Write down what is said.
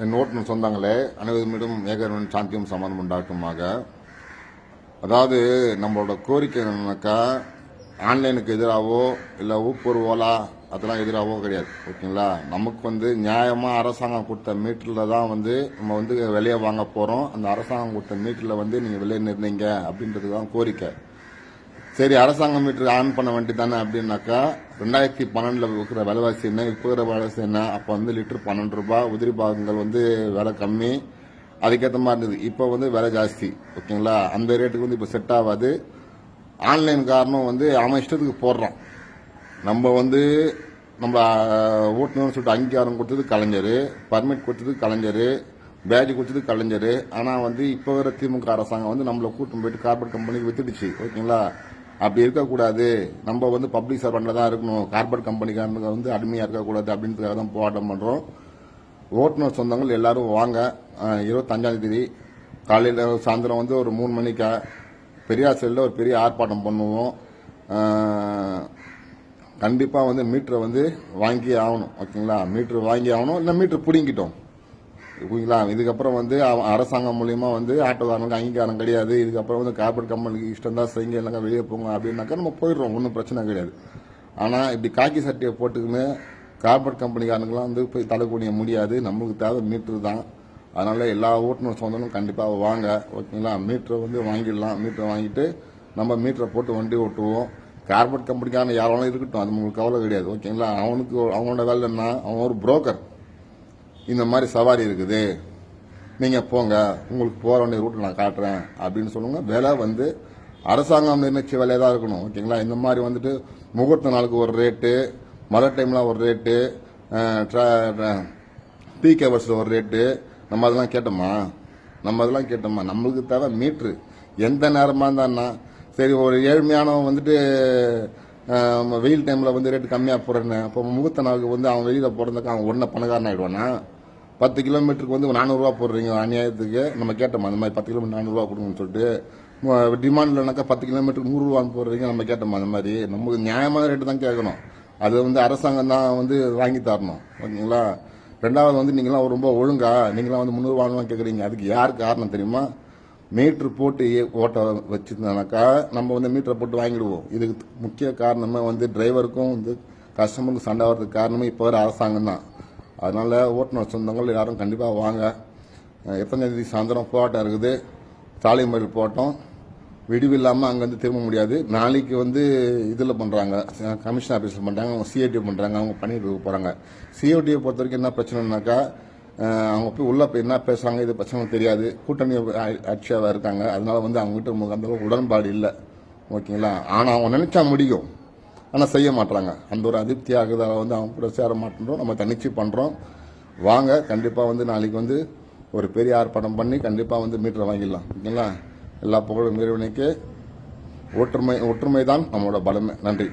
என் ஓட்டுநர் சொந்தங்களே, அனைவரும் ஏகர்வன் சாந்தியும் சமாதானம் உண்டாக்குமாக. அதாவது நம்மளோட கோரிக்கை என்னன்னாக்கா, ஆன்லைனுக்கு எதிராகவோ இல்லை ஊப்பர் ஓலா அதெல்லாம் எதிராகவோ கிடையாது. ஓகேங்களா? நமக்கு நியாயமாக அரசாங்கம் கொடுத்த மீட்டரில் தான் நம்ம வெளியே வாங்க போகிறோம். அந்த அரசாங்கம் கொடுத்த மீட்டரில் நீங்கள் வெளியே நிறுந்தீங்க அப்படின்றது தான் கோரிக்கை. சரி, அரசாங்க மீட்டர் ஆன் பண்ண வேண்டியதானே அப்படின்னாக்கா, 2012 இருக்கிற விலைவாசி என்ன, இப்போ இருக்கிற விலைவாசி என்ன? அப்போ லிட்டர் 12 ரூபாய், உதிரி பாகங்கள் விலை கம்மி, அதுக்கேற்ற மாதிரி இருந்தது. இப்போ விலை ஜாஸ்தி. ஓகேங்களா? அந்த ரேட்டுக்கு இப்போ செட் ஆகாது. ஆன்லைன் காரணம் அவன் இஷ்டத்துக்கு போடுறான். நம்ம நம்ம ஓட்டணும்னு சொல்லிட்டு அங்கீகாரம் கொடுத்தது கலைஞர், பர்மிட் கொடுத்தது கலைஞர், பேட்ஜ் கொடுத்தது கலைஞர். ஆனால் இப்போ வர திமுக அரசாங்கம் நம்மளை கூட்டம் போயிட்டு கார்பரேட் கம்பெனிக்கு வித்துடுச்சு. ஓகேங்களா? அப்படி இருக்கக்கூடாது. நம்ம பப்ளிக் சர்வெண்ட்ல தான் இருக்கணும். கார்பரேட் கம்பெனிக்காரனுக்கு அடிமையாக இருக்கக்கூடாது அப்படின்றதுக்காக தான் போராட்டம் பண்ணுறோம். ஓட்டுநர் சொந்தங்கள் எல்லாரும் வாங்க. 25ஆம் தேதி காலையில் சாயந்தரம் ஒரு 3 மணிக்கா பெரியார் சைடில் ஒரு பெரிய ஆர்ப்பாட்டம் பண்ணுவோம். கண்டிப்பாக மீட்டரை வாங்கி ஆகணும். ஓகேங்களா? மீட்டர் வாங்கி ஆகணும், இல்லை மீட்டர் பிடிங்கிட்டோம். ஓகேங்களா? இதுக்கப்புறம் அரசாங்கம் மூலியமா ஆட்டோக்காரனுக்கு அங்கீகாரம் கிடையாது. இதுக்கப்புறம் கார்பரேட் கம்பெனிக்கு இஷ்டம் தான் செய்யுங்க, இல்லைங்க வெளியே போங்க அப்படின்னாக்கா நம்ம போயிடுறோம். ஒன்றும் பிரச்சனை கிடையாது. ஆனால் இப்படி காக்கி சட்டையை போட்டுக்கின்னு கார்பரேட் கம்பெனிக்காரனுக்குலாம் போய் தலை குனிய முடியாது. நம்மளுக்கு தேவை மீட்டர் தான். அதனால எல்லா ஓட்டுநர் சொந்தங்களும் கண்டிப்பாக வாங்க. ஓகேங்களா? மீட்டரை வாங்கிடலாம். மீட்டரை வாங்கிட்டு நம்ம மீட்டரை போட்டு வண்டி ஓட்டுவோம். கார்பரேட் கம்பெனிக்காரன் யாராலும் இருக்கட்டும், அது உங்களுக்கு கவலை கிடையாது. ஓகேங்களா? அவனோட வேலை என்ன? அவன் ஒரு புரோக்கர். இந்த மாதிரி சவாரி இருக்குது, நீங்க போங்க, உங்களுக்கு போற வேண்டிய ரூட் நான் காட்டுறேன் அப்படின்னு சொல்லுங்க. விலை அரசாங்கம் நிர்ணயிச்ச விலையா தான் இருக்கணும். ஓகேங்களா? இந்த மாதிரி முகூர்த்த நாளுக்கு ஒரு ரேட்டு, மழை டைம்ல ஒரு ரேட்டு, பீக் ஹவர்ஸ்ல ஒரு ரேட்டு, நம்ம அதெல்லாம் கேட்டோமா? நம்மளுக்கு தேவை மீட்ரு. எந்த நேரமா இருந்தான்னா சரி, ஒரு ஏழ்மையானவன் வெயில் டைம்ல ரேட்டு கம்மியா போறேன்னு, அப்போ முகூர்த்த நாளுக்கு அவன் வெளியில போறதுக்கு அவன் உடனே பணக்காரன் ஆயிடுவானா? 10 கிலோமீட்டருக்கு 400 ரூபா போடுறீங்க அநியாயத்துக்கு. நம்ம கேட்டோமா அந்த மாதிரி 10 கிலோமீட்டர் 400 ரூபா கொடுங்கன்னு சொல்லிட்டு? டிமாண்ட் இல்லைனாக்கா 10 கிலோமீட்டருக்கு 100 ரூபான்னு போடுறீங்க. நம்ம கேட்டோமா அந்த மாதிரி? நமக்கு நியாயமான ரேட்டு தான் கேட்கணும். அது அரசாங்கம் தான் வாங்கி தரணும். ஓகேங்களா? ரெண்டாவது நீங்களாம் ரொம்ப ஒழுங்கா, நீங்களாம் 300 ரூபான்னு கேட்குறீங்க. அதுக்கு யார் காரணம் தெரியுமா? மீட்டர் போட்டு ஓட்ட வச்சிருந்தானாக்கா நம்ம மீட்டரை போட்டு வாங்கிடுவோம். இதுக்கு முக்கிய காரணமே டிரைவருக்கும் கஸ்டமருக்கும் சண்டை வர்றதுக்கு காரணமே இப்போ வர அரசாங்கம் தான். அதனால ஓட்டுநர் சொந்தங்கள் யாரும் கண்டிப்பாக வாங்க. 8ஆம் தேதி சாயந்தரம் போராட்டம் இருக்குது. சாலை மறியல் போராட்டம். விடுவில்லாமல் அங்கேருந்து திரும்ப முடியாது. நாளைக்கு இதில் பண்ணுறாங்க, கமிஷன் ஆஃபீஸில் பண்ணுறாங்க, அவங்க சிஐடி பண்ணுறாங்க, அவங்க பண்ணிட்டு போகிறாங்க. சிஐடியை பொறுத்த வரைக்கும் என்ன பிரச்சனைனாக்கா, அவங்க போய் உள்ள போய் என்ன பேசுறாங்க இது பிரச்சனை தெரியாது. கூட்டணி ஆட்சியாக இருக்காங்க. அதனால அவங்ககிட்ட நமக்கு அந்த அளவுக்கு உடன்பாடு இல்லை. ஓகேங்களா? ஆனால் அவங்க நினைச்சா முடியும், ஆனால் செய்ய மாட்டாங்க. அந்த ஒரு அதிருப்தி ஆகுதால அவங்க கூட சேர மாட்டோம். நம்ம தனிச்சு பண்றோம். வாங்க, கண்டிப்பாக நாளைக்கு ஒரு பெரிய ஆர்ப்பாட்டம் பண்ணி கண்டிப்பாக மீட்டரை வாங்கிடலாம். ஓகேங்களா? எல்லா புகழும் இறைவனுக்கு. ஒற்றுமை தான் நம்மளோட பலமே. நன்றி.